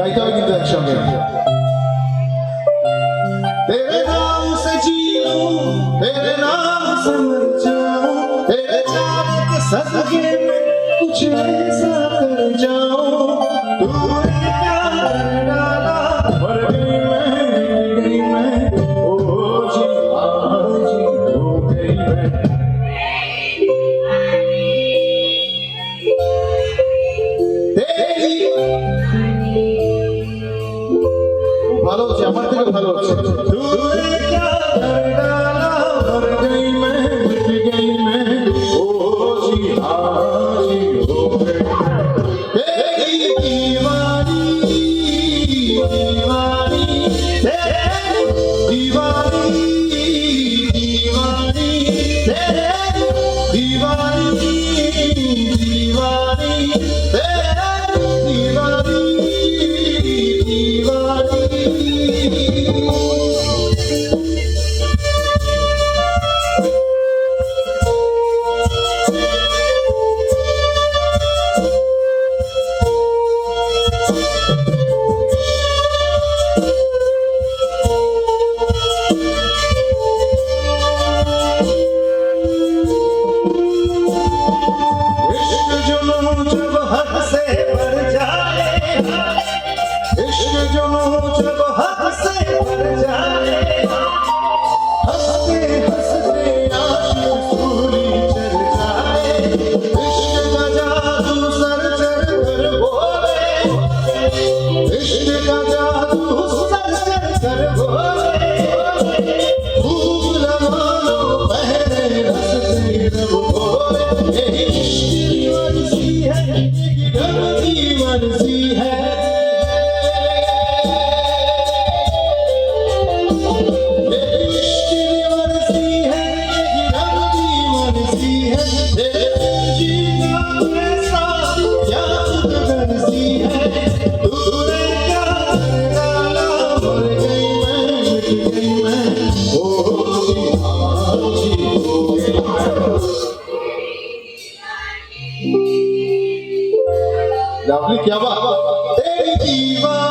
গাইতে হবে কিন্তু একসঙ্গে। तेरे नाम से जी लूं, तेरे नाम से मर जाऊं, तेरे चाँद के सदके में कुछ ऐसा कर जाऊं। तूने प्यार डाला, मर गई मैं, ओ जी आज हो गई मैं। तेरी ভালো হচ্ছে, আমার থেকে ভালো হচ্ছে। तूने क्या कर डाला, मर गई मैं, मिट गई मैं, ओ जी आज हो गई मैं। तेरी दीवानी दीवानी, तेरी दीवानी दीवानी, तेरी दीवानी दीवानी, तेरी दीवानी दीवानी। इश्क जुनून जब हद से बढ़ जाए, इश्क जुनून जब हद से बढ़ जाए, हंसते हंसते आशिक सूली चढ़ जाए। इश्क का जादू सर चढ़ कर बोले, इश्क का जादू सर चढ़ कर बोले, खूब लमानो पहले हंसते रब बोले। यही इश्क की मर्जी है, यही रब की मर्जी है। यही इश्क की मर्जी है, यही रब की मर्जी है। तेरे जीना कैसा क्या मर्जी है। तूने क्या कर डाला, मर गई मैं, मिट गई मैं, ओ जी आज हो गई मैं। लवली क्या बात। तेरी दीवानी